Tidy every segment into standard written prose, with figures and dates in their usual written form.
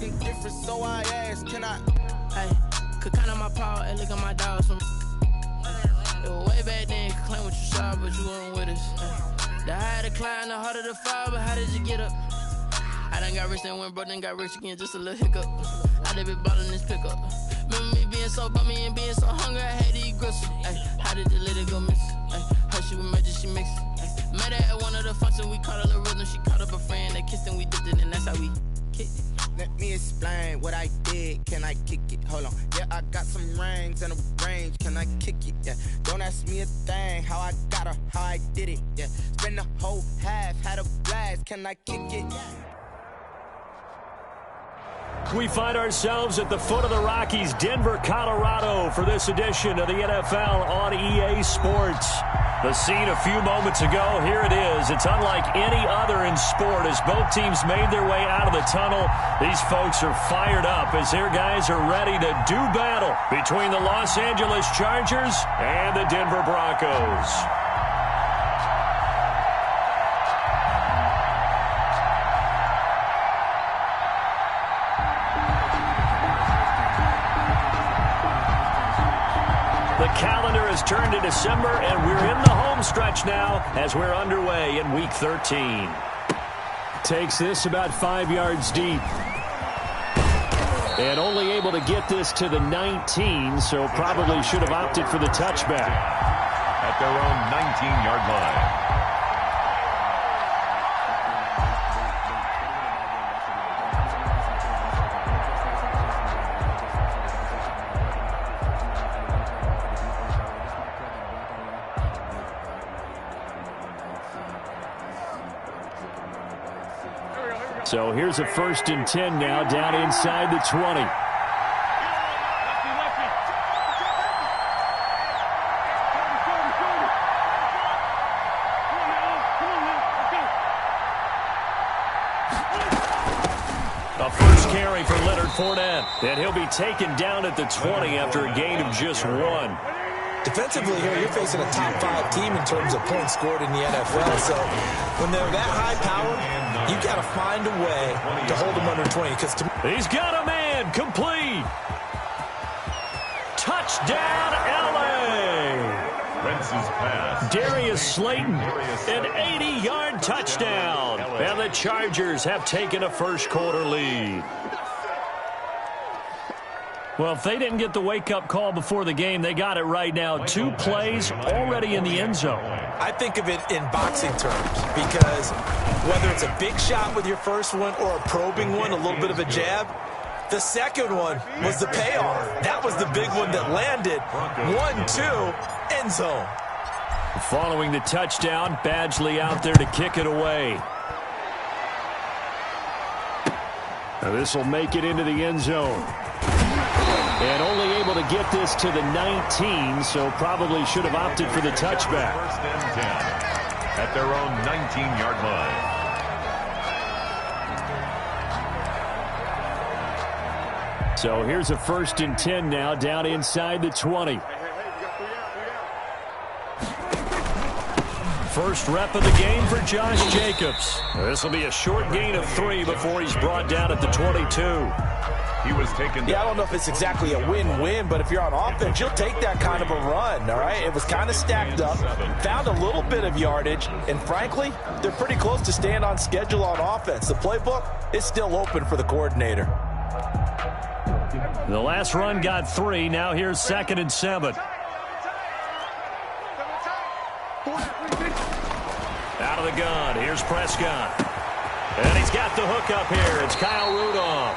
acting different, so I asked, can I? Hey, could count on my power and look at my dogs from. It was way back then, could claim what you saw, but you weren't with us. The higher the climb, the harder the fall, but how did you get up? I done got rich, then went broke, then got rich again, just a little hiccup. I done been ballin' this pickup. Remember me being so bummy and being so hungry, I had to eat gristle. Ay, how did the lady go miss? Ay, her she was major, she mixed. Ay, met her at one of the functions, we caught a little rhythm. She caught up a friend, they kissed and we dipped it, and that's how we kicked it. Let me explain what I did. Can I kick it? Hold on. Yeah, I got some rings and a range. Can I kick it? Yeah. Don't ask me a thing. How I got her, how I did it. Yeah. Spend the whole half, had a blast. Can I kick it? We find ourselves at the foot of the Rockies, Denver, Colorado, for this edition of the NFL on EA Sports. The scene a few moments ago, here it is. It's unlike any other in sport as both teams made their way out of the tunnel. These folks are fired up as their guys are ready to do battle between the Los Angeles Chargers and the Denver Broncos. The calendar has turned to December, and we're in the home stretch now as we're underway in Week 13. Takes this about 5 yards deep. And only able to get this to the 19, so probably should have opted for the touchback. At their own 19-yard line. So here's a 1st and 10 now, down inside the 20. A first carry for Leonard Fournette, and he'll be taken down at the 20 after a gain of just 1. Defensively here, you're facing a top 5 team in terms of points scored in the NFL. So when they're that high power, you got to find a way to hold them under 20. He's got a man, complete. Touchdown, L.A. Darius Slayton, an 80-yard touchdown. And the Chargers have taken a first-quarter lead. Well, if they didn't get the wake-up call before the game, they got it right now. 2 plays already in the end zone. I think of it in boxing terms because whether it's a big shot with your first one or a probing one, a little bit of a jab, the second one was the payoff. That was the big one that landed. 1-2, end zone. Following the touchdown, Badgley out there to kick it away. Now this will make it into the end zone. And only able to get this to the 19, so probably should have opted for the touchback. 1st and 10 at their own 19-yard line. So here's a 1st and 10 now, down inside the 20. First rep of the game for Josh Jacobs. This will be a short gain of 3 before he's brought down at the 22. He was taken down. Yeah, I don't know if it's exactly a win-win, but if you're on offense, you'll take that kind of a run, all right? It was kind of stacked up, found a little bit of yardage, and frankly, they're pretty close to staying on schedule on offense. The playbook is still open for the coordinator. The last run got 3. Now here's 2nd and 7. Out of the gun. Here's Prescott. And he's got the hook up here. It's Kyle Rudolph.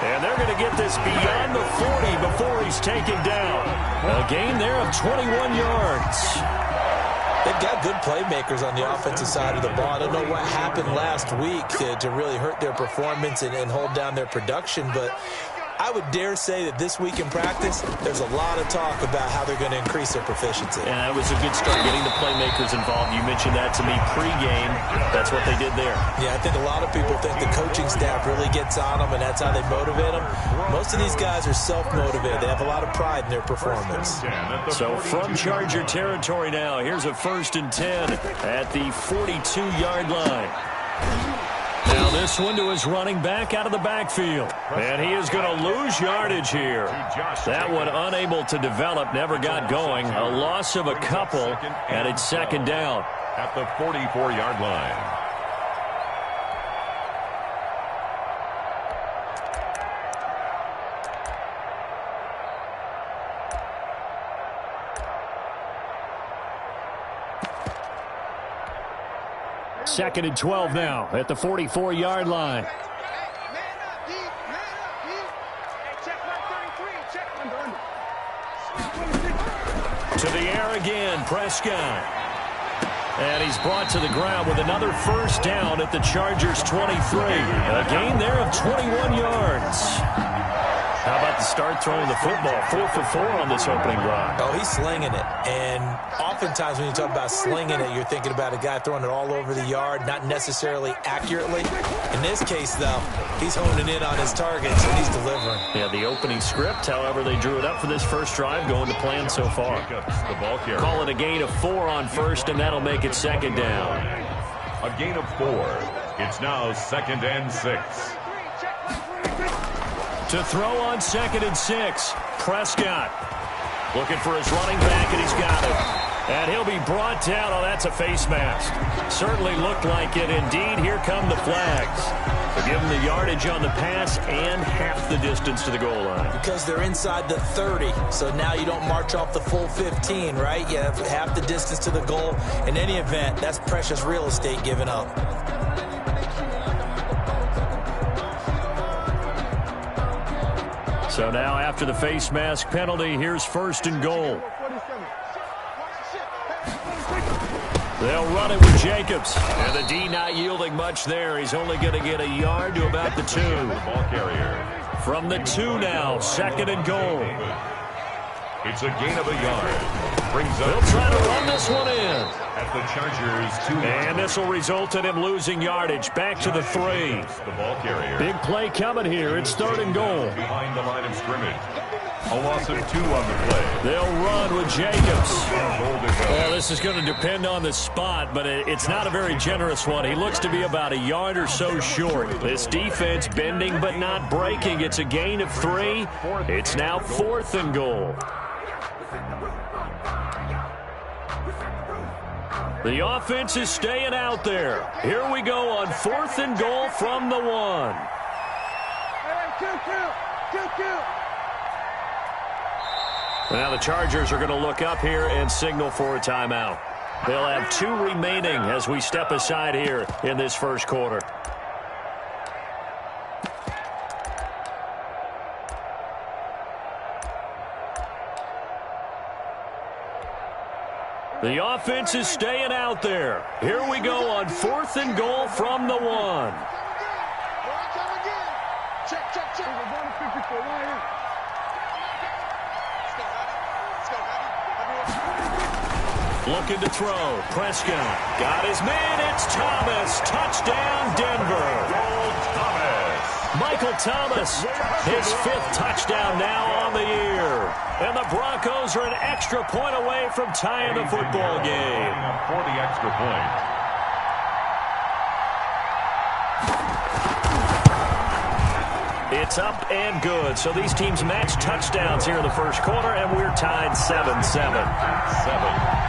And they're going to get this beyond the 40 before he's taken down. A gain there of 21 yards. They've got good playmakers on the offensive side of the ball. I don't know what happened last week to really hurt their performance and hold down their production, but I would dare say that this week in practice, there's a lot of talk about how they're going to increase their proficiency. And that was a good start, getting the playmakers involved. You mentioned that to me pregame. That's what they did there. Yeah, I think a lot of people think the coaching staff really gets on them, and that's how they motivate them. Most of these guys are self-motivated. They have a lot of pride in their performance. So from Charger territory now, here's a 1st and 10 at the 42-yard line. Now this one to his running back out of the backfield. And he is going to lose yardage here. That one unable to develop, never got going. A loss of a couple, and it's second down. At the 44-yard line. Second and 12 now at the 44-yard line. To the air again, Prescott. And he's brought to the ground with another first down at the Chargers' 23. A gain there of 21 yards. How about the start throwing the football? 4 for 4 on this opening drive. Oh, he's slinging it. And oftentimes when you talk about slinging it, you're thinking about a guy throwing it all over the yard, not necessarily accurately. In this case, though, he's honing in on his targets, and he's delivering. Yeah, the opening script, however, they drew it up for this first drive, going to plan so far. The ball carrier. Call it a gain of 4 on first, and that'll make it second down. A gain of 4. It's now 2nd and 6. To throw on 2nd and 6, Prescott looking for his running back, and he's got it. And he'll be brought down. Oh, that's a face mask. Certainly looked like it. Indeed, here come the flags. They'll give him the yardage on the pass and half the distance to the goal line. Because they're inside the 30, so now you don't march off the full 15, right? You have half the distance to the goal. In any event, that's precious real estate given up. So now after the face mask penalty, here's 1st and goal. They'll run it with Jacobs. And the D not yielding much there. He's only going to get a yard to about the 2. Ball carrier. From the 2 now, 2nd and goal. It's a gain of a yard. Brings up. They'll try to run this one in. At the Chargers' 2. And this will result in him losing yardage. Back to the 3. The ball carrier. Big play coming here. It's 3rd and goal. Behind the line of scrimmage. A loss of 2 on the play. They'll run with Jacobs. Well, this is going to depend on the spot, but it's not a very generous one. He looks to be about a yard or so short. This defense bending but not breaking. It's a gain of 3. It's now 4th and goal. The offense is staying out there. Here we go on 4th and goal from the 1. Now the Chargers are going to look up here and signal for a timeout. They'll have 2 remaining as we step aside here in this first quarter. The offense is staying out there. Here we go on 4th and goal from the 1. Looking to throw. Prescott got his man. It's Thomas. Touchdown, Denver. Michael Thomas, his 5th touchdown now on the year. And the Broncos are an extra point away from tying the football game. For the extra point. It's up and good. So these teams match touchdowns here in the first quarter, and we're tied 7-7. 7.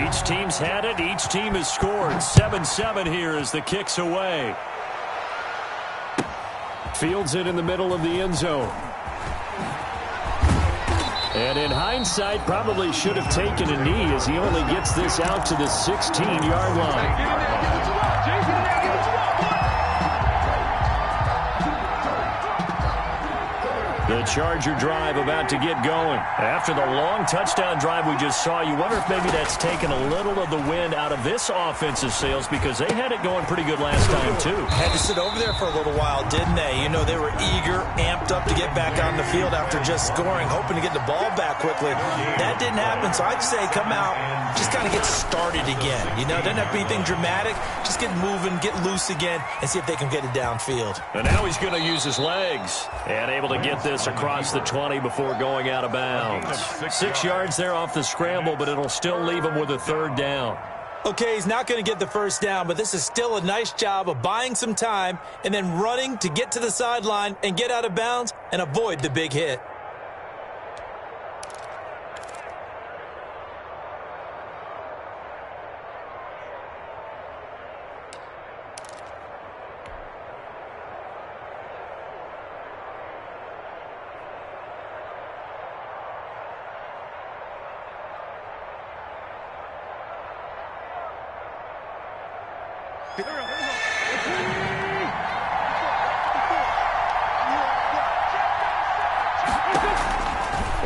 Each team's had it. Each team has scored. 7-7 here as the kick's away. Fields it in the middle of the end zone. And in hindsight, probably should have taken a knee as he only gets this out to the 16-yard line. The Charger drive about to get going. After the long touchdown drive we just saw, you wonder if maybe that's taken a little of the wind out of this offensive sails because they had it going pretty good last time, too. Had to sit over there for a little while, didn't they? You know, they were eager, amped up to get back on the field after just scoring, hoping to get the ball back quickly. That didn't happen, so I'd say come out, just kind of get started again. You know, doesn't have to be anything dramatic. Just get moving, get loose again, and see if they can get it downfield. And now he's going to use his legs and able to get this across the 20 before going out of bounds. 6 yards there off the scramble, but it'll still leave him with a third down. Okay, he's not going to get the first down, but this is still a nice job of buying some time and then running to get to the sideline and get out of bounds and avoid the big hit.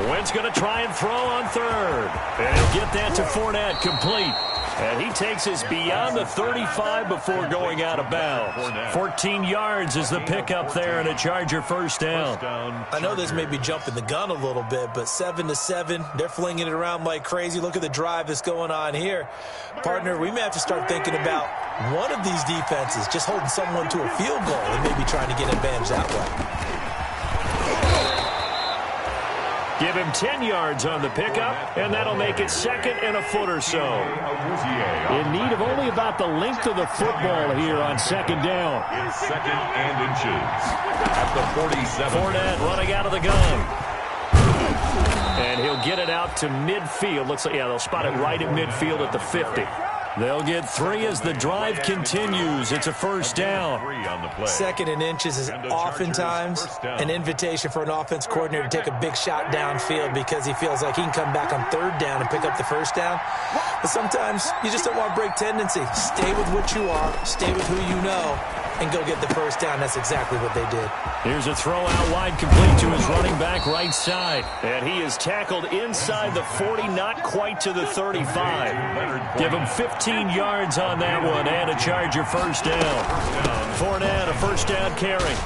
Wentz going to try and throw on third. And he'll get that to Fournette, complete. And he takes us beyond the 35 before going out of bounds. 14 yards is the pickup there and a Charger first down. I know this may be jumping the gun a little bit, but 7-7, they're flinging it around like crazy. Look at the drive that's going on here. Partner, we may have to start thinking about one of these defenses just holding someone to a field goal and maybe trying to get advantage that way. Give him 10 yards on the pickup, and that'll make it second and a foot or so. In need of only about the length of the football here on second down. It's second and inches at the 47. Fournette running out of the gun. And he'll get it out to midfield. Looks like, yeah, they'll spot it right at midfield at the 50. They'll get 3 as the drive continues. It's a first down. Second and inches is oftentimes an invitation for an offense coordinator to take a big shot downfield because he feels like he can come back on third down and pick up the first down. But sometimes you just don't want to break tendency. Stay with what you are, stay with who you know, and go get the first down. That's exactly what they did. Here's a throw out wide, complete to his running back right side. And he is tackled inside the 40, not quite to the 35. Give him 15 yards on that one and a Charger first down. Fournette, a first down carry.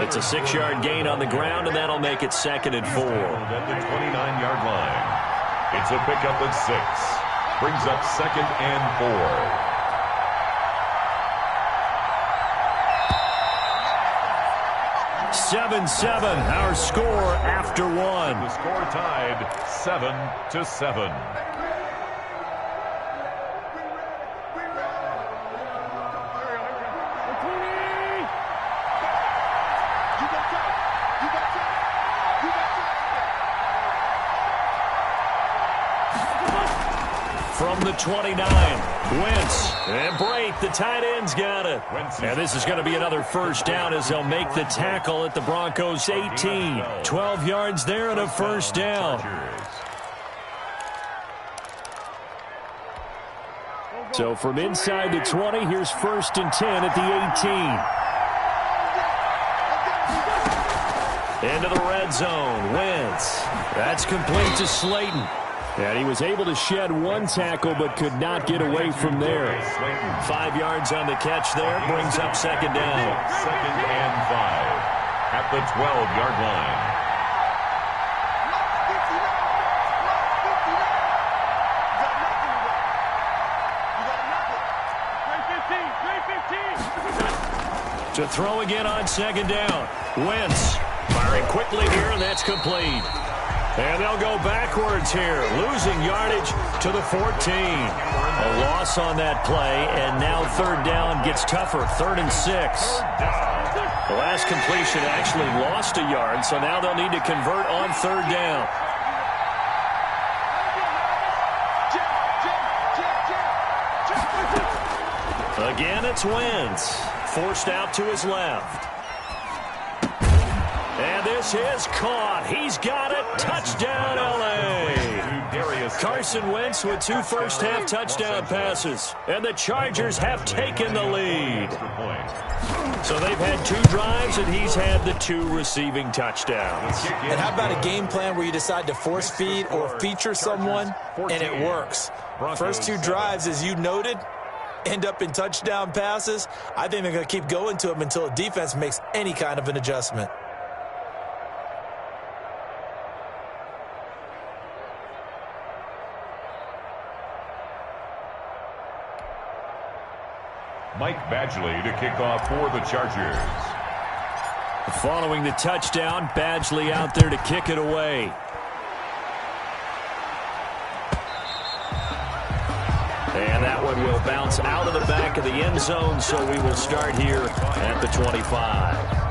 It's a 6-yard gain on the ground, and that'll make it second and 4. At the 29-yard line. It's a pickup at 6. Brings up second and 4. 7-7, our score after 1. The score tied 7-7. From the 29, Wentz and Brate, the tight end's got it. And this is going to be another first down as they'll make the tackle at the Broncos 18. 12 yards there and a first down. So from inside the 20, here's first and 10 at the 18. Into the red zone, Wentz. That's complete to Slayton. And he was able to shed one tackle but could not get away from there. 5 yards on the catch there, brings up second down. Second and 5 at the 12-yard line. To throw again on second down. Wentz firing quickly here, and that's complete. And they'll go backwards here, losing yardage to the 14. A loss on that play, and now third down gets tougher, 3rd and 6. The last completion actually lost a yard, so now they'll need to convert on third down. Again, it's Wentz, forced out to his left. And this is caught. He's got it. Touchdown, L.A. Carson Wentz with 2 first-half touchdown passes, and the Chargers have taken the lead. So they've had 2 drives, and he's had the 2 receiving touchdowns. And how about a game plan where you decide to force feed or feature someone, and it works? First 2 drives, as you noted, end up in touchdown passes. I think they're going to keep going to them until the defense makes any kind of an adjustment. Mike Badgley to kick off for the Chargers. Following the touchdown, Badgley out there to kick it away. And that one will bounce out of the back of the end zone, so we will start here at the 25.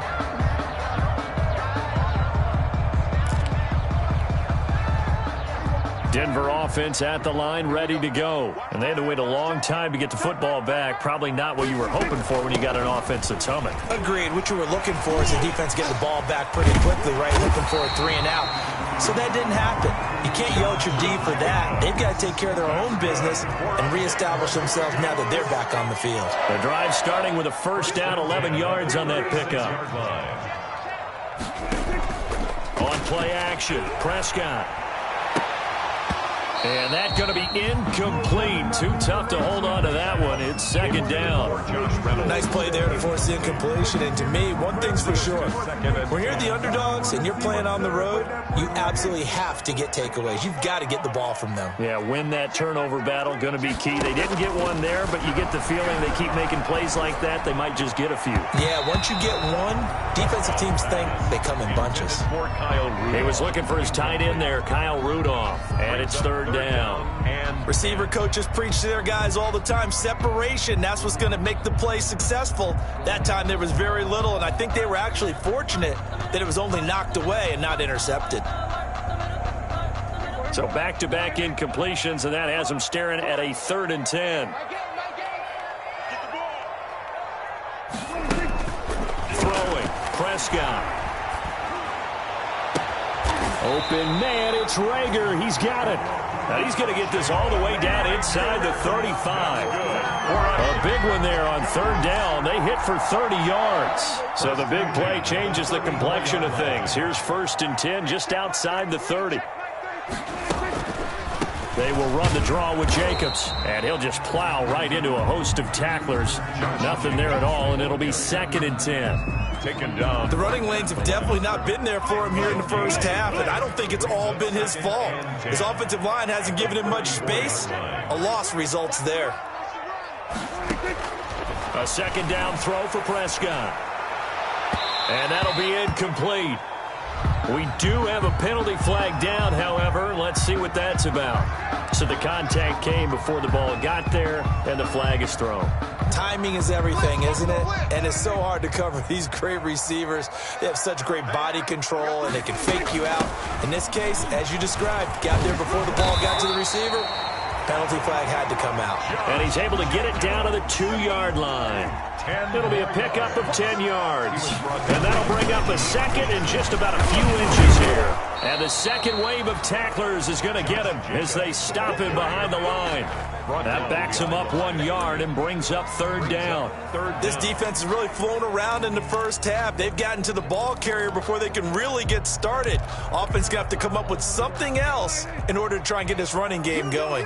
Denver offense at the line, ready to go. And they had to wait a long time to get the football back. Probably not what you were hoping for when you got an offense that's humming. Agreed. What you were looking for is the defense getting the ball back pretty quickly, right? Looking for a 3 and out. So that didn't happen. You can't yell at your D for that. They've got to take care of their own business and reestablish themselves now that they're back on the field. The drive starting with a first down, 11 yards on that pickup. On play action, Prescott. And that's going to be incomplete. Too tough to hold on to that one. It's second down. Nice play there to force the incompletion. And to me, one thing's for sure. When you're the underdogs and you're playing on the road, you absolutely have to get takeaways. You've got to get the ball from them. Yeah, win that turnover battle, going to be key. They didn't get one there, but you get the feeling they keep making plays like that, they might just get a few. Yeah, once you get one, defensive teams think they come in bunches. He was looking for his tight end there, Kyle Rudolph, and it's third down. Receiver coaches preach to their guys all the time. Separation, that's what's going to make the play successful. That time there was very little, and I think they were actually fortunate that it was only knocked away and not intercepted. So back-to-back incompletions, and that has them staring at a 3rd and 10. Throwing, Prescott. Open man, it's Rager. He's got it. Now he's going to get this all the way down inside the 35. A big one there on 3rd down. They hit for 30 yards. So the big play changes the complexion of things. Here's 1st and 10 just outside the 30. They will run the draw with Jacobs, and he'll just plow right into a host of tacklers. Nothing there at all, and it'll be 2nd and 10. Taken down. The running lanes have definitely not been there for him here in the first half, and I don't think it's all been his fault. His offensive line hasn't given him much space. A loss results there. A 2nd down throw for Prescott. And that'll be incomplete. We do have a penalty flag down, however. Let's see what that's about. So the contact came before the ball got there, and the flag is thrown. Timing is everything, isn't it? And it's so hard to cover these great receivers. They have such great body control, and they can fake you out. In this case, as you described, got there before the ball got to the receiver. Penalty flag had to come out. And he's able to get it down to the 2-yard line. It'll be a pickup of 10 yards. And that'll bring up a 2nd and just about a few inches here. And the second wave of tacklers is going to get him as they stop him behind the line. That backs him up 1 yard and brings up 3rd down. This defense has really flown around in the first half. They've gotten to the ball carrier before they can really get started. Offense got to come up with something else in order to try and get this running game going.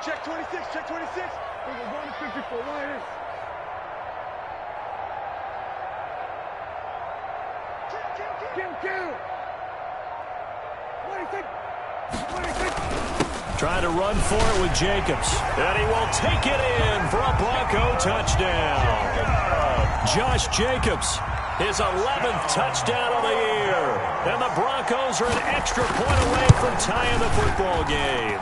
Check 26, check 26. We're going to 54 Warriors. Kill. 26. Trying to run for it with Jacobs. And he will take it in for a Bronco touchdown. Josh Jacobs, his 11th touchdown of the year. And the Broncos are an extra point away from tying the football game.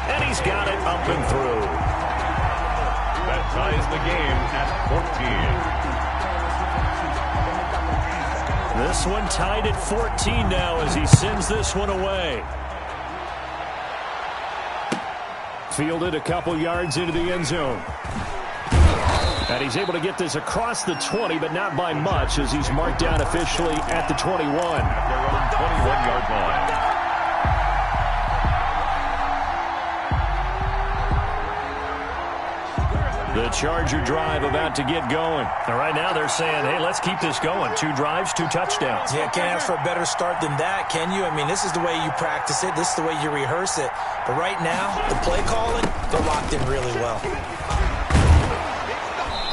And he's got it up and through. That ties the game at 14. This one tied at 14 now as he sends this one away. Fielded a couple yards into the end zone. And he's able to get this across the 20, but not by much, as he's marked down officially at the 21. At their own 21-yard line. The Charger drive about to get going. And right now they're saying, hey, let's keep this going. 2 drives, 2 touchdowns. Yeah, can't ask for a better start than that, can you? I mean, this is the way you practice it. This is the way you rehearse it. But right now, the play calling, they're locked in really well.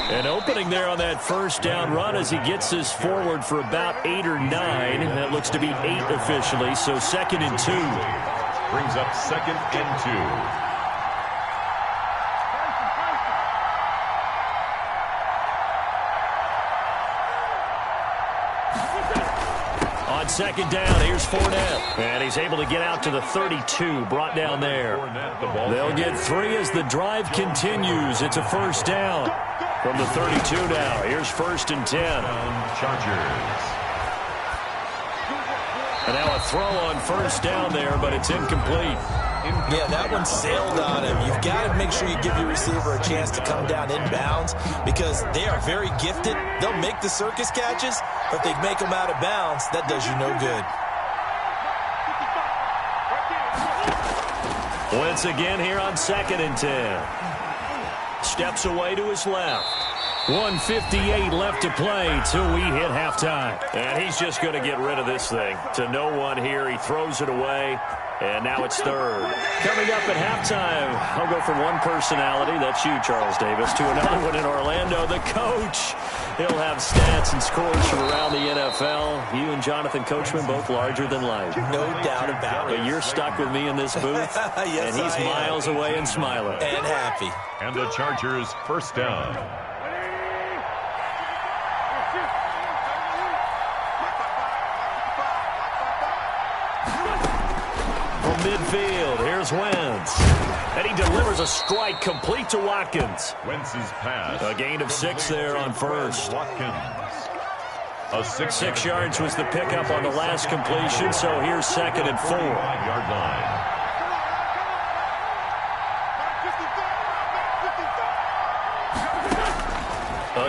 An opening there on that first down run as he gets this forward for about 8 or 9. That looks to be 8 officially, so 2nd and 2. Brings up 2nd and 2. On 2nd down, here's Fournette. And he's able to get out to the 32, brought down there. They'll get 3 as the drive continues. It's a first down from the 32 now. Here's 1st and 10. Chargers. And now a throw on first down there, but it's incomplete. Yeah, that one sailed on him. You've got to make sure you give your receiver a chance to come down inbounds because they are very gifted. They'll make the circus catches, but if they make them out of bounds, that does you no good. Once again here on 2nd and 10. Steps away to his left. 1:58 left to play till we hit halftime. And he's just going to get rid of this thing. To no one here. He throws it away. And now it's 3rd. Coming up at halftime, I'll go from one personality, that's you, Charles Davis, to another one in Orlando, the coach. He'll have stats and scores from around the NFL. You and Jonathan Coachman, both larger than life. No doubt about it. But you're stuck with me in this booth, yes, and he's miles away and smiling. And happy. And the Chargers first down. Midfield, here's Wentz. And he delivers a strike complete to Watkins. Wentz's pass. A gain of 6 there on first. Watkins. 6 yards was the pickup on the last completion, so here's 2nd and 4. 5-yard line.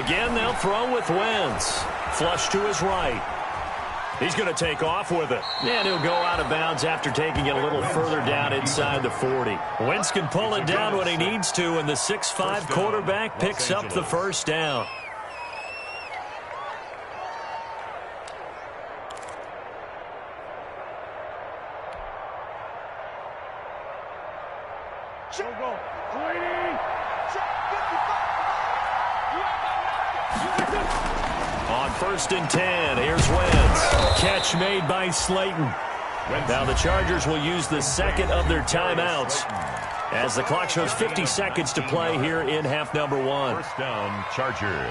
Again, they'll throw with Wentz. Flush to his right. He's going to take off with it. And he'll go out of bounds after taking it a little further down inside the 40. Wentz can pull it down when he needs to, and the 6'5" quarterback picks up the first down. On 1st and 10, here's Wentz. Catch made by Slayton. Now the Chargers will use the 2nd of their timeouts as the clock shows 50 seconds to play here in half number 1. First down, Chargers.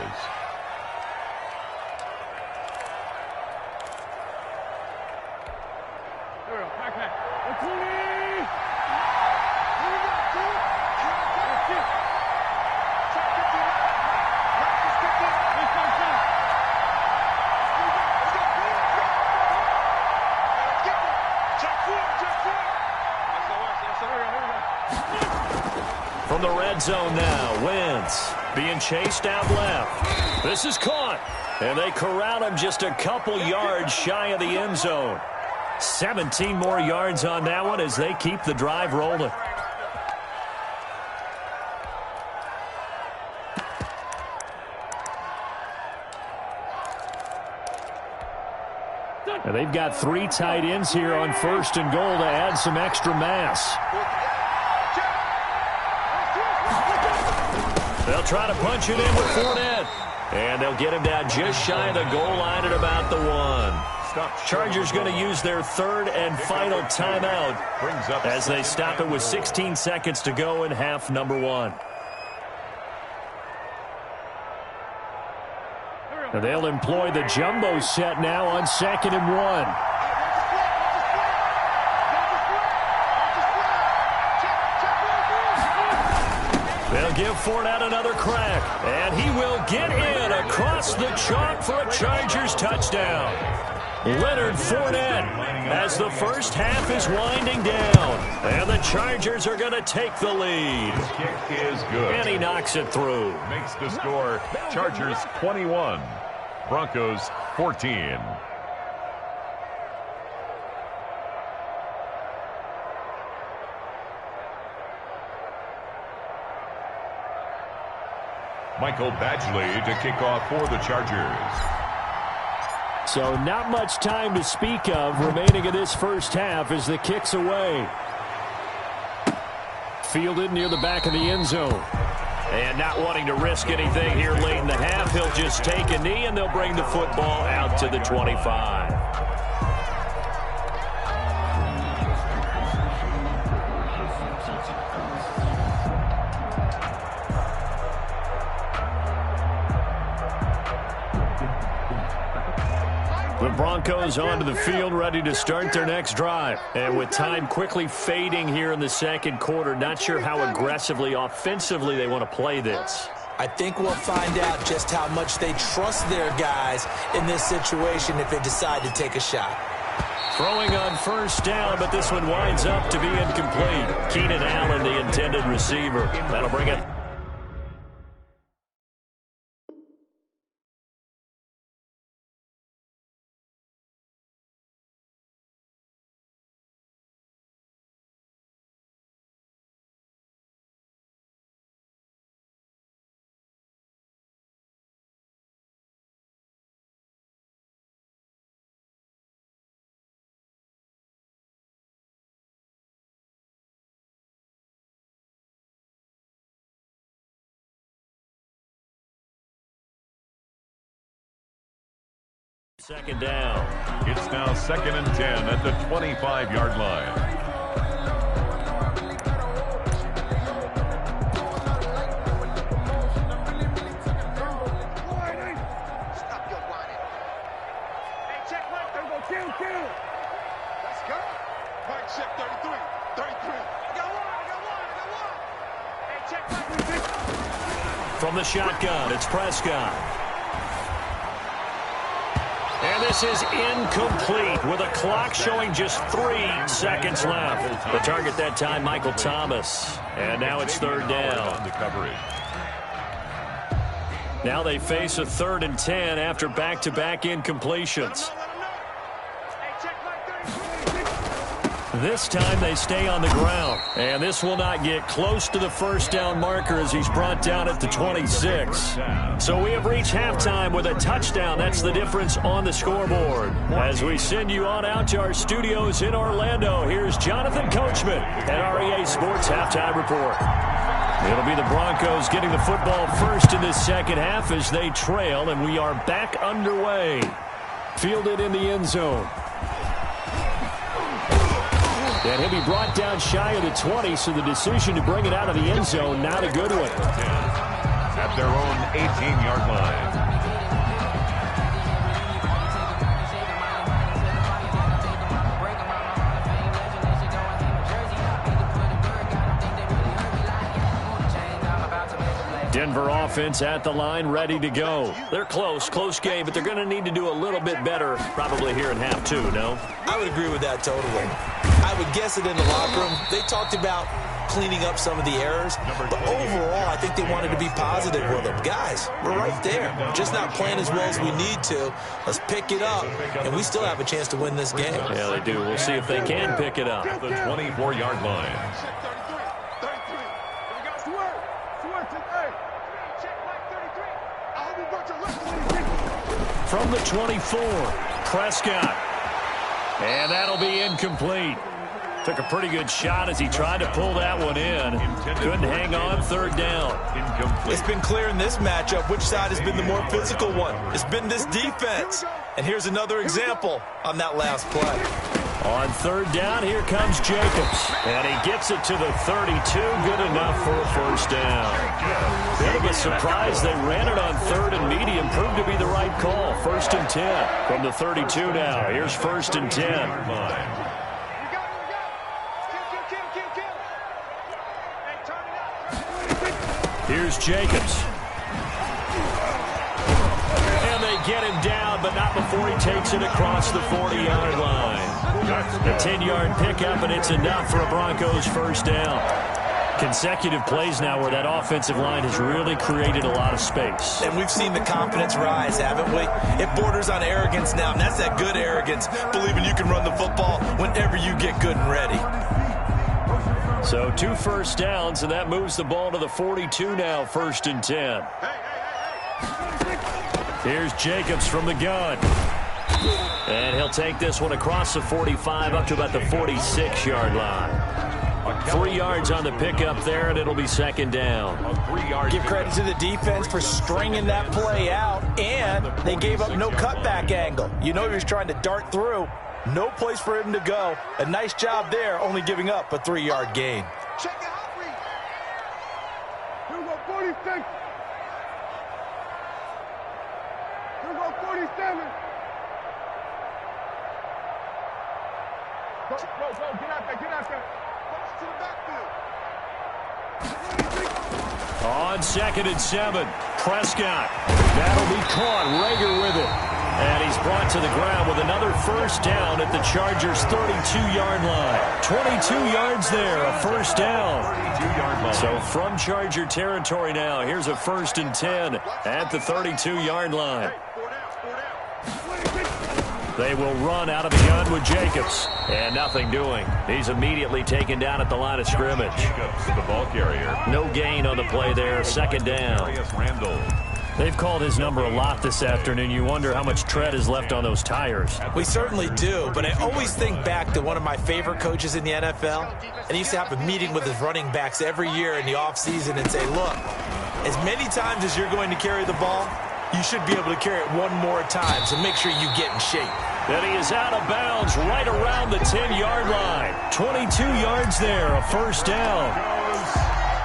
From the red zone now, Wentz being chased out left. This is caught, and they corral him just a couple yards shy of the end zone. 17 more yards on that one as they keep the drive rolling. And they've got 3 tight ends here on 1st and goal to add some extra mass. They'll try to punch it in with Fournette. And they'll get him down just shy of the goal line at about the 1. Chargers going to use their 3rd and final timeout as they stop it with 16 seconds to go in half number 1. And they'll employ the jumbo set now on 2nd and 1. They'll give Fournette another crack, and he will get in across the chalk for a Chargers touchdown. Leonard Fournette as the first half is winding down. And the Chargers are going to take the lead. His kick is good. And he knocks it through. Makes the score Chargers 21, Broncos 14. Michael Badgley to kick off for the Chargers. So not much time to speak of remaining in this first half as the kick's away. Fielded near the back of the end zone. And not wanting to risk anything here late in the half, he'll just take a knee and they'll bring the football out to the 25. The Broncos onto the field, ready to start their next drive. And with time quickly fading here in the second quarter, not sure how aggressively, offensively they want to play this. I think we'll find out just how much they trust their guys in this situation if they decide to take a shot. Throwing on first down, but this one winds up to be incomplete. Keenan Allen, the intended receiver. That'll bring it. Second down. It's now 2nd and 10 at the 25-yard line. Stop your whining. Hey, check right there. Go kill. Let's go. Mike, check 33. 33. I got one. Hey, check right. From the shotgun, it's Prescott. And this is incomplete with a clock showing just 3 seconds left. The target that time, Michael Thomas. And now it's third down. Now they face a 3rd and 10 after back-to-back incompletions. This time they stay on the ground. And this will not get close to the first down marker as he's brought down at the 26. So we have reached halftime with a touchdown. That's the difference on the scoreboard. As we send you on out to our studios in Orlando, here's Jonathan Coachman at REA Sports Halftime Report. It'll be the Broncos getting the football first in this second half as they trail, and we are back underway. Fielded in the end zone. And he'll be brought down shy of the 20, so the decision to bring it out of the end zone, not a good one. At their own 18-yard line. Denver offense at the line, ready to go. They're close game, but they're going to need to do a little bit better probably here in half two, no? I would agree with that totally. I would guess it in the locker room. They talked about cleaning up some of the errors, but overall, I think they wanted to be positive with them. Guys, we're right there. We're just not playing as well as we need to. Let's pick it up, and we still have a chance to win this game. Yeah, they do. We'll see if they can pick it up. At the 24-yard line. From the 24, Prescott. And that'll be incomplete. Took a pretty good shot as he tried to pull that one in. Couldn't hang on, third down. Incomplete. It's been clear in this matchup which side has been the more physical one. It's been this defense. And here's another example on that last play. On third down, here comes Jacobs. And he gets it to the 32. Good enough for a first down. Bit of a surprise. They ran it on 3rd and medium. Proved to be the right call. 1st and 10 from the 32 now. Here's 1st and 10. Here's Jacobs. And they get him down, but not before he takes it across the 40-yard line. A 10-yard pickup, and it's enough for a Broncos first down. Consecutive plays now where that offensive line has really created a lot of space. And we've seen the confidence rise, haven't we? It borders on arrogance now, and that's that good arrogance, believing you can run the football whenever you get good and ready. So 2 first downs, and that moves the ball to the 42 now, 1st and 10. Here's Jacobs from the gun. And he'll take this one across the 45 up to about the 46-yard line. 3 yards on the pickup there, and it'll be 2nd down. Give credit to the defense for stringing that play out, and they gave up no cutback angle. You know he was trying to dart through. No place for him to go. A nice job there, only giving up a 3-yard gain. Check it out, Reed. Here we go, 46. Here we go, 47. Go, get out there. To the backfield. On 2nd and 7, Prescott. That'll be caught. Rager with it. And he's brought to the ground with another first down at the Chargers' 32-yard line. 22 yards there, a first down. So from Charger territory now, here's a 1st and 10 at the 32-yard line. They will run out of the gun with Jacobs. And nothing doing. He's immediately taken down at the line of scrimmage. Jacobs, the ball carrier. No gain on the play there. 2nd down. They've called his number a lot this afternoon. You wonder how much tread is left on those tires. We certainly do, but I always think back to one of my favorite coaches in the NFL. And he used to have a meeting with his running backs every year in the offseason and say, look, as many times as you're going to carry the ball, you should be able to carry it one more time, so make sure you get in shape. And he is out of bounds right around the 10-yard line. 22 yards there, a first down.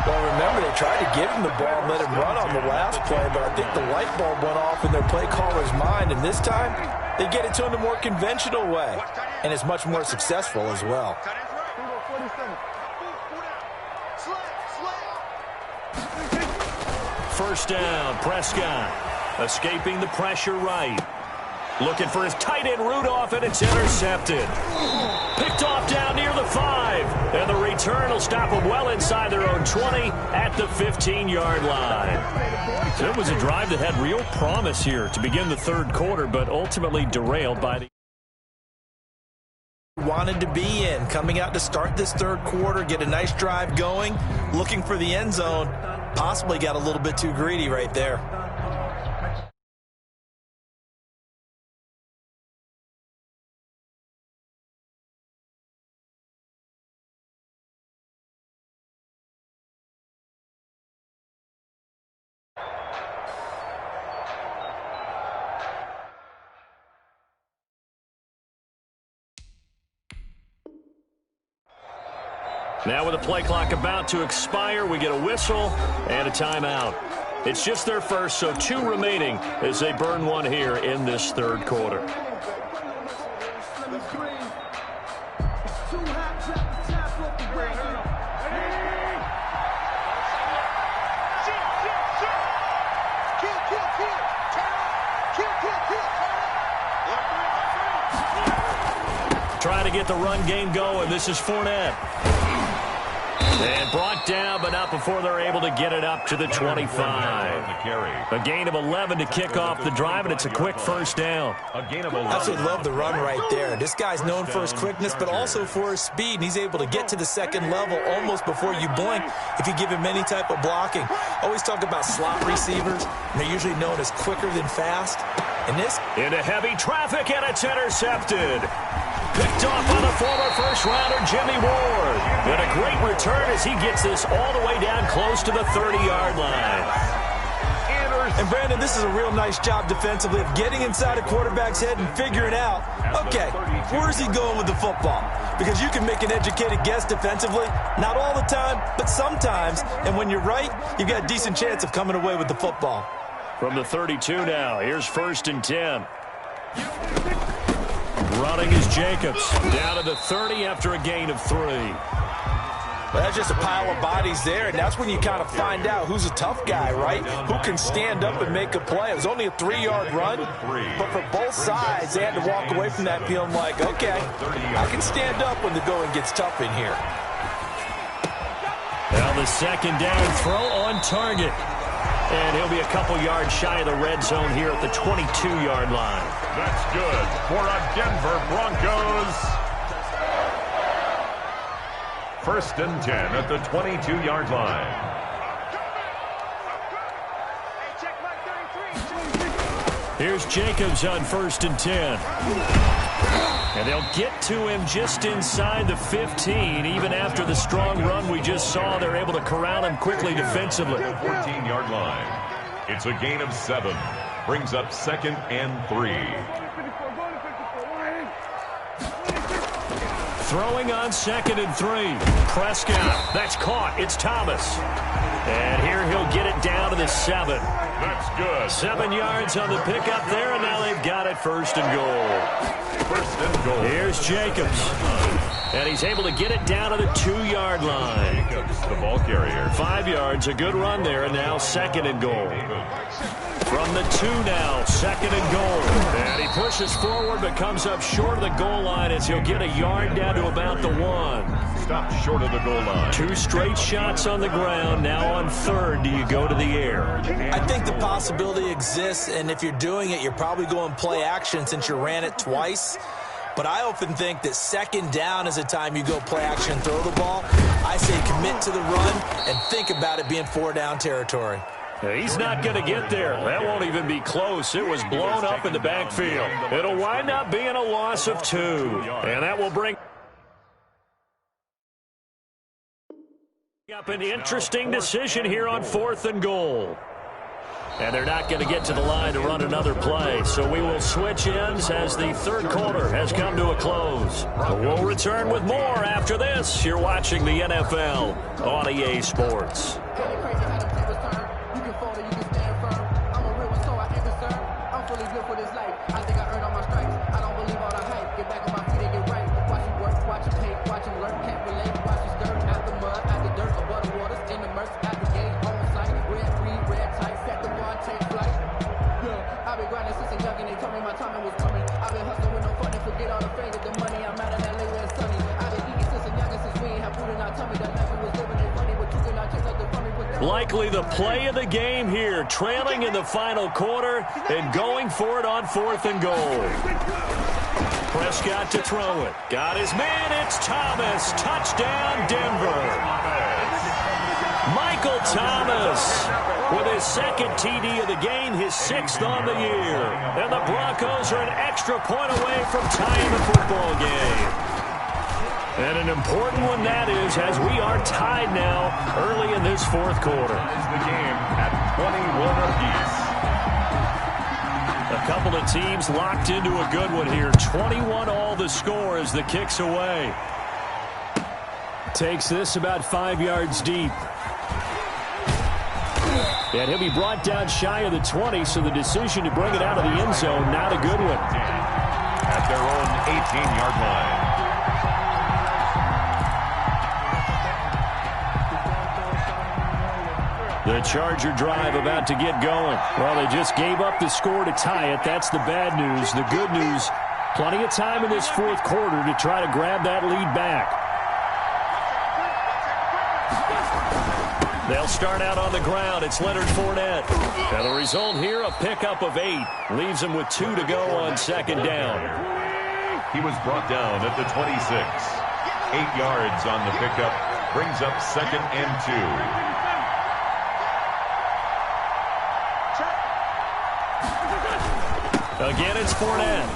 Well, remember, they tried to give him the ball and let him run on the last play, but I think the light bulb went off in their play caller's mind, and this time they get it to him the more conventional way, and it's much more successful as well. First down, Prescott. Escaping the pressure right. Looking for his tight end Rudolph, and it's intercepted. Picked off down near the 5. And the return will stop him well inside their own 20 at the 15-yard line. So it was a drive that had real promise here to begin the 3rd quarter, but ultimately derailed by the wanted to be in, coming out to start this 3rd quarter, get a nice drive going, looking for the end zone. Possibly got a little bit too greedy right there. Now with the play clock about to expire, we get a whistle and a timeout. It's just their first, so 2 remaining as they burn one here in this 3rd quarter. Trying to get the run game going. This is Fournette. And brought down, but not before they're able to get it up to the 25. A gain of 11 to kick off the drive, and it's a quick first down. Absolutely love the run right there. This guy's known for his quickness, but also for his speed, and he's able to get to the 2nd level almost before you blink if you give him any type of blocking. Always talk about slot receivers, and they're usually known as quicker than fast. And this into heavy traffic, and it's intercepted. Picked off by the former first-rounder Jimmy Ward. And a great return as he gets this all the way down close to the 30-yard line. And, Brandon, this is a real nice job defensively of getting inside a quarterback's head and figuring out, okay, where's he going with the football? Because you can make an educated guess defensively, not all the time, but sometimes. And when you're right, you've got a decent chance of coming away with the football. From the 32 now, here's 1st and 10. Running is Jacobs. Down to the 30 after a gain of 3. Well, that's just a pile of bodies there, and that's when you kind of find out who's a tough guy, right? Who can stand up and make a play. It was only a 3-yard run, but for both sides, they had to walk away from that feeling like, okay, I can stand up when the going gets tough in here. Now the second down throw on target. And he'll be a couple yards shy of the red zone here at the 22-yard line. That's good for a Denver Broncos. 1st and 10 at the 22-yard line. Here's Jacobs on 1st and 10. And they'll get to him just inside the 15. Even after the strong run we just saw, they're able to corral him quickly defensively. 14-yard line. It's a gain of 7. Brings up 2nd and 3. Throwing on 2nd and 3. Prescott. That's caught. It's Thomas. And here he'll get it down to the 7. That's good. 7 yards on the pickup there, and now they've got it 1st and goal. 1st and goal. Here's Jacobs. And he's able to get it down to the 2-yard line. Jacobs, the ball carrier. 5 yards, a good run there, and now 2nd and goal. From the 2 now, 2nd and goal. And he pushes forward but comes up short of the goal line as he'll get a yard down to about the 1. Stopped short of the goal line. 2 straight shots on the ground. Now on 3rd, do you go to the air? I think the possibility exists, and if you're doing it, you're probably going play action since you ran it twice. But I often think that 2nd down is the time you go play action and throw the ball. I say commit to the run and think about it being 4-down territory. He's not going to get there. That won't even be close. It was blown up in the backfield. It'll wind up being a loss of 2. And that will bring up an interesting decision here on 4th and goal. And they're not going to get to the line to run another play. So we will switch ends as the 3rd quarter has come to a close. We'll return with more after this. You're watching the NFL on EA Sports. Likely the play of the game here, trailing in the final quarter and going for it on 4th and goal. Prescott to throw it. Got his man, it's Thomas. Touchdown, Denver. Michael Thomas with his 2nd TD of the game, his 6th on the year. And the Broncos are an extra point away from tying the football game. And an important one that is, as we are tied now early in this 4th quarter. Is the game at 21 apiece. A couple of teams locked into a good one here. 21 all the score as the kick's away. Takes this about 5 yards deep. And he'll be brought down shy of the 20, so the decision to bring it out of the end zone, not a good one. At their own 18-yard line. The Charger drive about to get going. Well, they just gave up the score to tie it. That's the bad news. The good news, plenty of time in this 4th quarter to try to grab that lead back. They'll start out on the ground. It's Leonard Fournette. Now the result here, a pickup of 8. Leaves them with 2 to go on 2nd down. He was brought down at the 26. 8 yards on the pickup. Brings up 2nd and 2. Again, it's Fournette.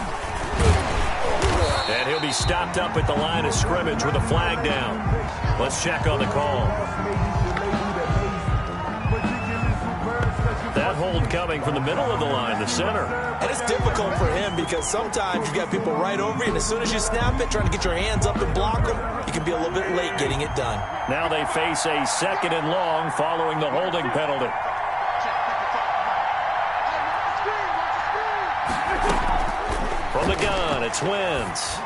And he'll be stopped up at the line of scrimmage with a flag down. Let's check on the call. That hold coming from the middle of the line, the center. And it's difficult for him because sometimes you've got people right over you, and as soon as you snap it, trying to get your hands up and block them, you can be a little bit late getting it done. Now they face a 2nd and long following the holding penalty. From the gun, it's Wentz.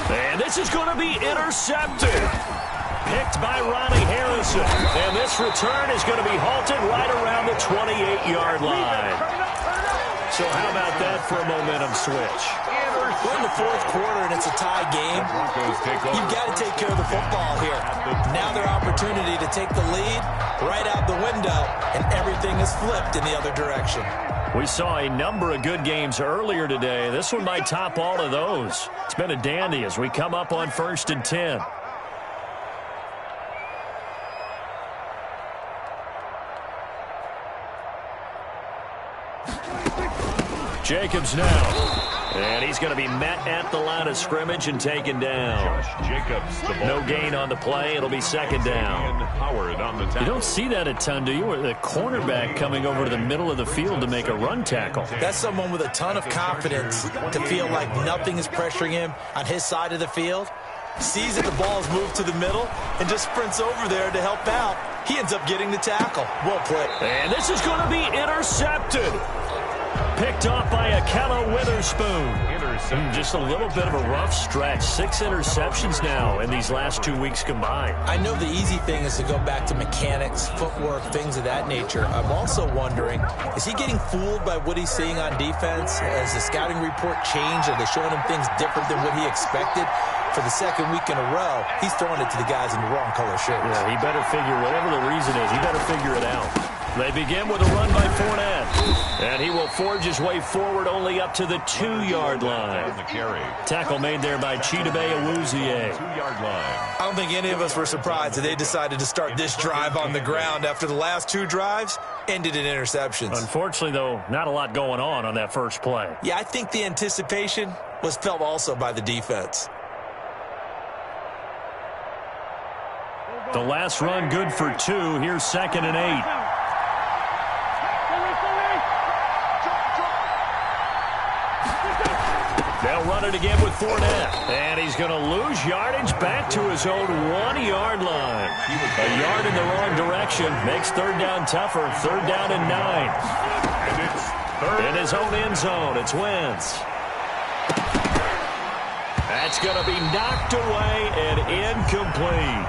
And this is going to be intercepted. Picked by Ronnie Harrison. And this return is going to be halted right around the 28-yard line. So how about that for a momentum switch? We're in the fourth quarter, and it's a tie game. You've got to take care of the football here. Now their opportunity to take the lead right out the window, and everything is flipped in the other direction. We saw a number of good games earlier today. This one might top all of those. It's been a dandy as we come up on 1st and 10. Jacobs now. And he's going to be met at the line of scrimmage and taken down. Jacobs, the ball. No gain on the play. It'll be second down. Howard on the tackle. You don't see that a ton, do you? Where the cornerback coming over to the middle of the field to make a run tackle. That's someone with a ton of confidence to feel like nothing is pressuring him on his side of the field. Sees that the ball's moved to the middle and just sprints over there to help out. He ends up getting the tackle. Well played. And this is going to be intercepted. Picked off by Akella Witherspoon. Just a little bit of a rough stretch. 6 interceptions now in these last 2 weeks combined. I know the easy thing is to go back to mechanics, footwork, things of that nature. I'm also wondering, is he getting fooled by what he's seeing on defense? Has the scouting report changed? Are they showing him things different than what he expected? For the second week in a row, he's throwing it to the guys in the wrong color shirts. Yeah, he better figure, whatever the reason is, he better figure it out. They begin with a run by Fournette. And he will forge his way forward only up to the 2-yard line. Tackle made there by Chidobe Awuzie. 2-yard line. I don't think any of us were surprised that they decided to start this drive on the ground after the last 2 drives ended in interceptions. Unfortunately, though, not a lot going on that first play. Yeah, I think the anticipation was felt also by the defense. The last run good for 2. Here's 2nd and 8. They'll run it again with Fournette. And he's going to lose yardage back to his own 1-yard line. A yard in the wrong direction makes 3rd down tougher. 3rd down and 9. And it's 3rd. In his own end zone, it's Wentz. That's going to be knocked away and incomplete.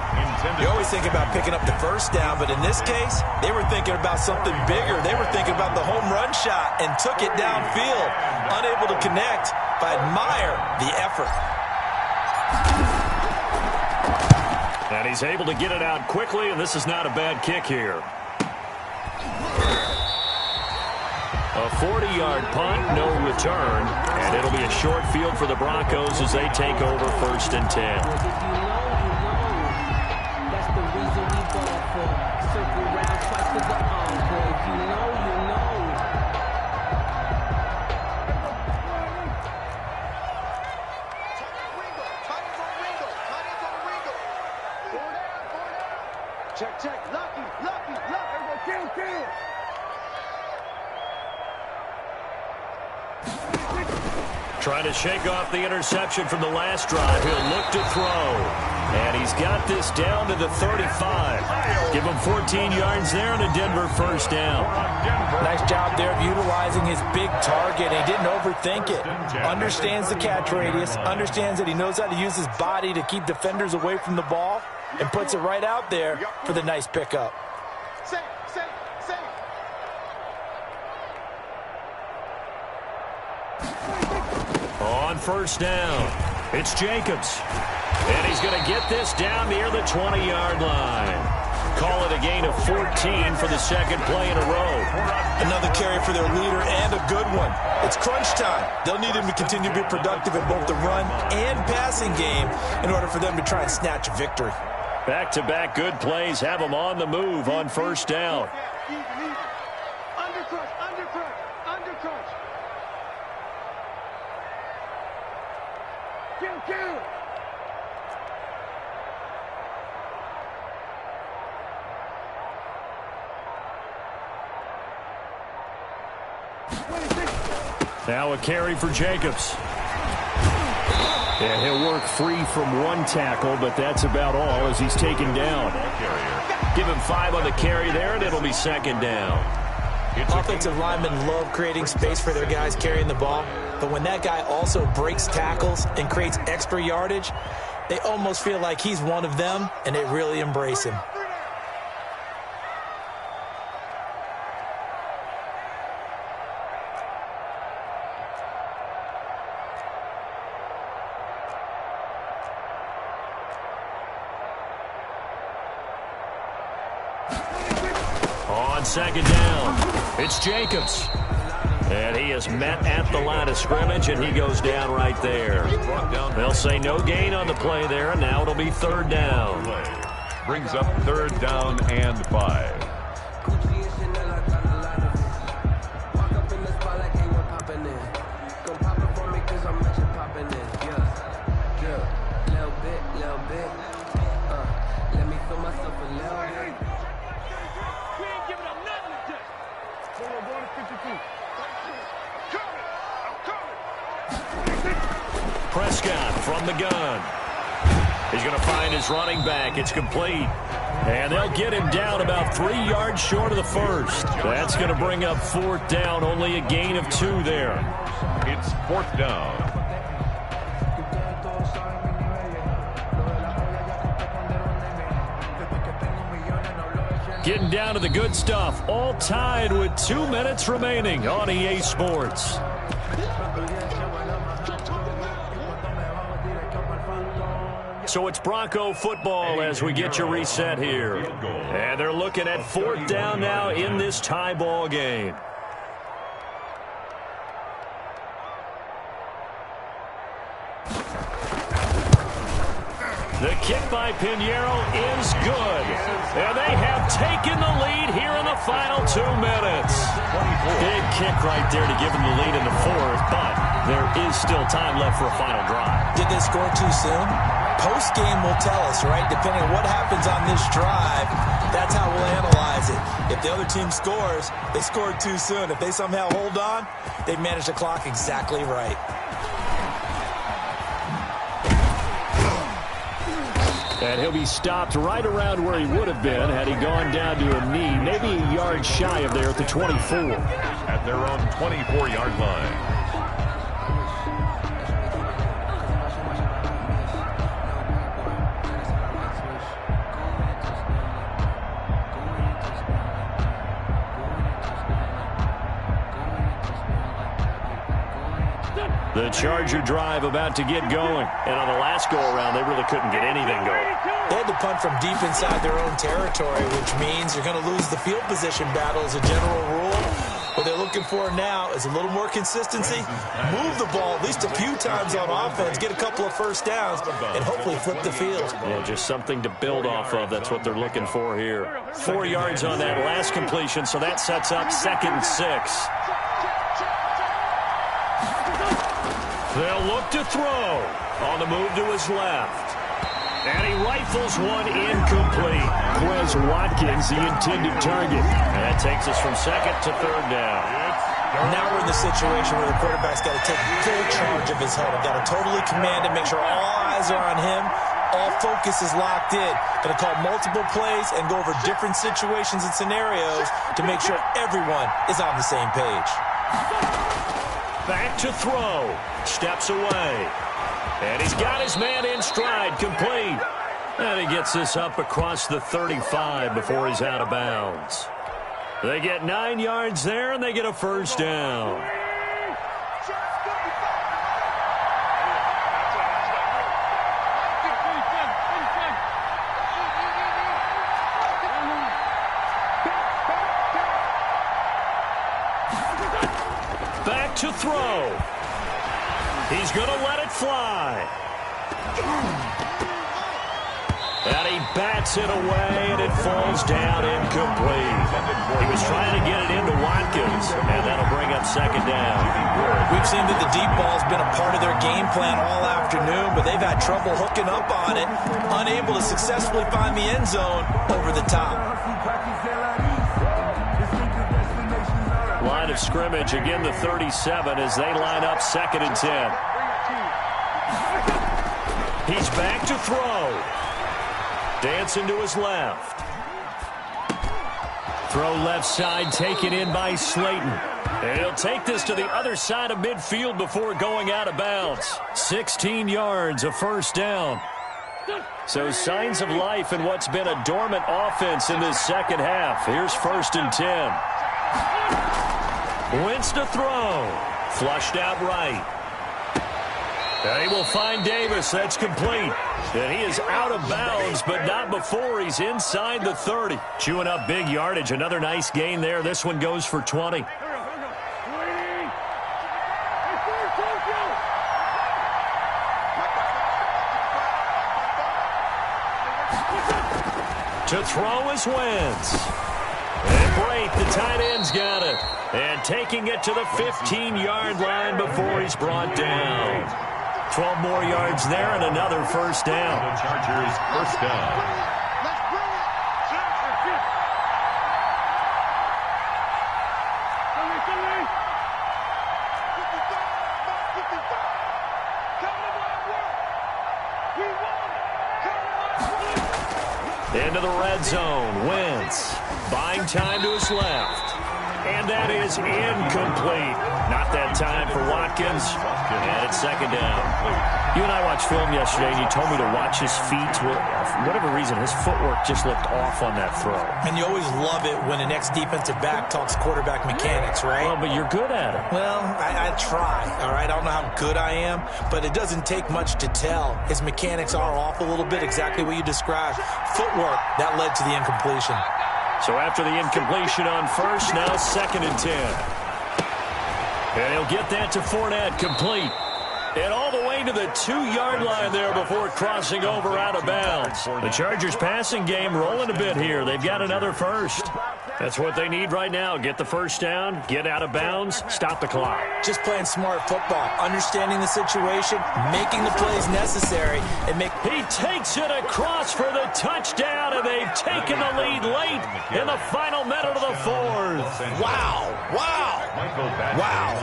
You always think about picking up the first down, but in this case, they were thinking about something bigger. They were thinking about the home run shot and took it downfield. Unable to connect, but admire the effort. And he's able to get it out quickly, and this is not a bad kick here. A 40-yard punt, no return, and it'll be a short field for the Broncos as they take over 1st and 10. Check. Lucky. Kill. Trying to shake off the interception from the last drive. He'll look to throw. And he's got this down to the 35. Give him 14 yards there and a Denver 1st down. Nice job there of utilizing his big target. He didn't overthink it. Understands the catch radius. Understands that he knows how to use his body to keep defenders away from the ball. And puts it right out there for the nice pickup. Safe. On 1st down, it's Jacobs. And he's going to get this down near the 20-yard line. Call it a gain of 14 for the 2nd play in a row. Another carry for their leader and a good one. It's crunch time. They'll need him to continue to be productive in both the run and passing game in order for them to try and snatch a victory. Back-to-back good plays have them on the move on 1st down. Undercrush. Kill. Now a carry for Jacobs. And he'll work free from one tackle, but that's about all as he's taken down. Give him 5 on the carry there, and it'll be 2nd down. Offensive linemen love creating space for their guys carrying the ball. but when that guy also breaks tackles and creates extra yardage, they almost feel like he's one of them, and they really embrace him. On second down, it's Jacobs. And he is met at the line of scrimmage, and he goes down right there. They'll say no gain on the play there, and now it'll be third down. Brings up third down and 5. Prescott from the gun. He's going to find his running back. It's complete. And they'll get him down about 3 yards short of the first. That's going to bring up fourth down. Only a gain of 2 there. It's fourth down. Getting down to the good stuff. All tied with 2 minutes remaining on EA Sports. So it's Bronco football as we get you reset here. And they're looking at fourth down now in this tie ball game. The kick by Pinheiro is good. And they have taken the lead here in the final 2 minutes. Big kick right there to give them the lead in the fourth, but there is still time left for a final drive. Did they score too soon? Post-game will tell us, right? Depending on what happens on this drive, that's how we'll analyze it. If the other team scores, they scored too soon. If they somehow hold on, they manage the clock exactly right. And he'll be stopped right around where he would have been had he gone down to a knee, maybe a yard shy of there at the 24. At their own 24-yard line. The Charger drive about to get going. And on the last go-around, they really couldn't get anything going. They had to punt from deep inside their own territory, which means you're going to lose the field position battle as a general rule. What they're looking for now is a little more consistency. Move the ball at least a few times on offense, get a couple of first downs, and hopefully flip the field. Yeah, just something to build off of. That's what they're looking for here. 4 yards on that last completion, so that sets up 2nd and 6. They'll look to throw on the move to his left. And he rifles one incomplete. Quez Watkins, the intended target. And that takes us from 2nd to 3rd down. Now we're in the situation where the quarterback's got to take full charge of his huddle. Got to totally command it, make sure all eyes are on him. All focus is locked in. Going to call multiple plays and go over different situations and scenarios to make sure everyone is on the same page. Back to throw. Steps away. And he's got his man in stride, complete. And he gets this up across the 35 before he's out of bounds. They get 9 yards there, and they get a first down. Back to throw. He's going to let it fly. And he bats it away, and it falls down incomplete. He was trying to get it into Watkins, and that'll bring up 2nd down. We've seen that the deep ball's been a part of their game plan all afternoon, but they've had trouble hooking up on it, unable to successfully find the end zone over the top. Line of scrimmage, again the 37 as they line up 2nd and 10. He's back to throw. Dancing to his left. Throw left side taken in by Slayton. And he'll take this to the other side of midfield before going out of bounds. 16 yards, a first down. So signs of life in what's been a dormant offense in this second half. Here's 1st and 10. Wentz to throw. Flushed out right. And he will find Davis. That's complete. And he is out of bounds, but not before he's inside the 30. Chewing up big yardage. Another nice gain there. This one goes for 20. To throw is Wentz. And Brate, the tight end's got it. And taking it to the 15-yard line before he's brought down. 12 more yards there and another first down. The Chargers first down. Let's bring it. Into the red zone. Wentz buying time to his left. And that is incomplete. Not that time for Watkins. And it's second down. You and I watched film yesterday, and you told me to watch his feet. For whatever reason, his footwork just looked off on that throw. And you always love it when an ex-defensive back talks quarterback mechanics, right? Well, but you're good at it. Well, I try, all right? I don't know how good I am, but it doesn't take much to tell. His mechanics are off a little bit, exactly what you described. Footwork, that led to the incompletion. So after the incompletion on first, now 2nd and 10. And he'll get that to Fournette, complete. And all the way to the 2-yard line there before crossing over out of bounds. The Chargers passing game rolling a bit here. They've got another first. That's what they need right now. Get the first down, get out of bounds, stop the clock. Just playing smart football, understanding the situation, making the plays necessary, and make... He takes it across for the touchdown, and they've taken the lead late in the final minute of the 4th. Wow.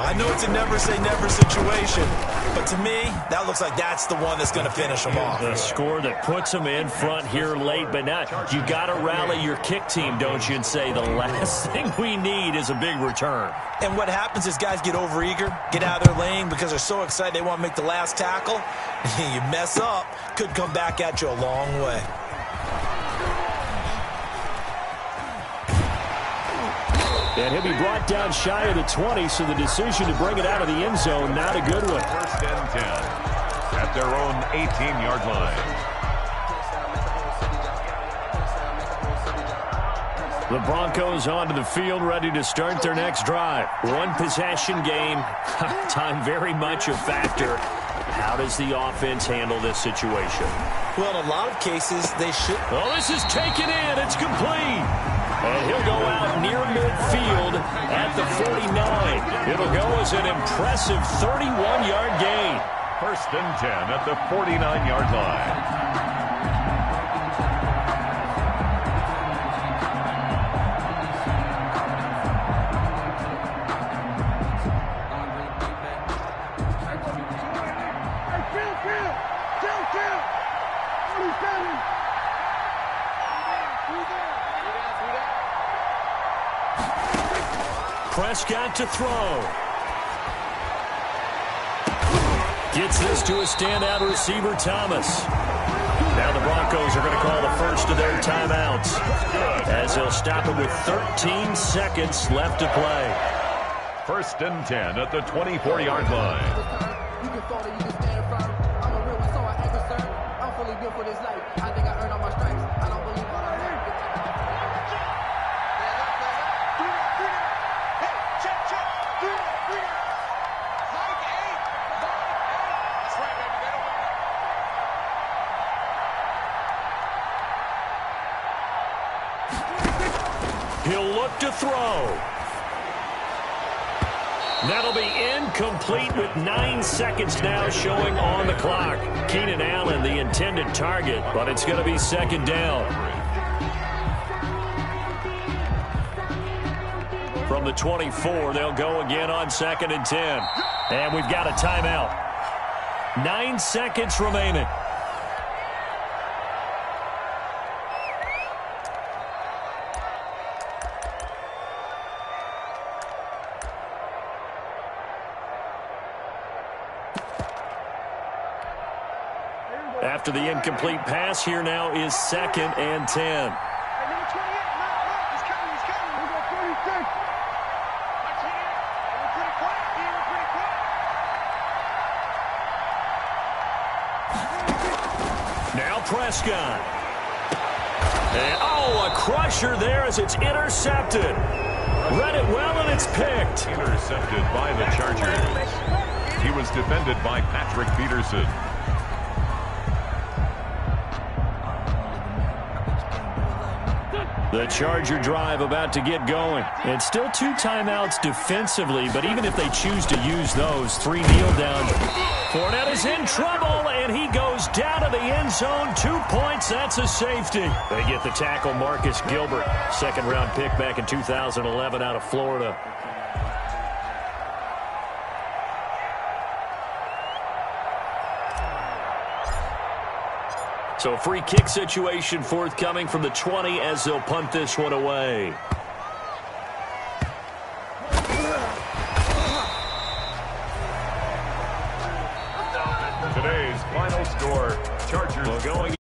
I know it's a never-say-never situation, but to me, that looks like that's the one that's going to finish them off. The score that puts them in front here late, but now you got to rally your kick team, don't you, and say the last thing we need is a big return. And what happens is guys get overeager, get out of their lane because they're so excited they want to make the last tackle. You mess up, could come back at you a long way. And he'll be brought down shy of the 20, so the decision to bring it out of the end zone, not a good one. 1st and 10 at their own 18-yard line. The Broncos onto the field, ready to start their next drive. One possession game, time very much a factor. How does the offense handle this situation? Well, in a lot of cases, they should. Oh, this is taken in. It's complete. And he'll go out near midfield at the 49. It'll go as an impressive 31-yard gain. 1st and 10 at the 49-yard line. Prescott to throw. Gets this to a standout receiver, Thomas. Now the Broncos are going to call the first of their timeouts as they'll stop it with 13 seconds left to play. 1st and 10 at the 24-yard line. You can fall or you can stand firm. I'm a real one, so I act absurd. I'm fully built for this life. I think I earned all my stripes. I don't believe all I heard. He'll look to throw. That'll be incomplete with 9 seconds now showing on the clock. Keenan Allen, the intended target, but it's going to be 2nd down. From the 24, they'll go again on 2nd and 10. And we've got a timeout. 9 seconds remaining. After the incomplete pass, here now is 2nd and 10. Now Prescott. And, a crusher there as it's intercepted. Read it well, and it's picked. Intercepted by the Chargers. He was defended by Patrick Peterson. The Charger drive about to get going. And still 2 timeouts defensively, but even if they choose to use those, 3 kneel down. Fournette is in trouble, and he goes down to the end zone. 2 points, that's a safety. They get the tackle, Marcus Gilbert. 2nd-round pick back in 2011 out of Florida. So free kick situation forthcoming from the 20 as they'll punt this one away. Today's final score, Chargers going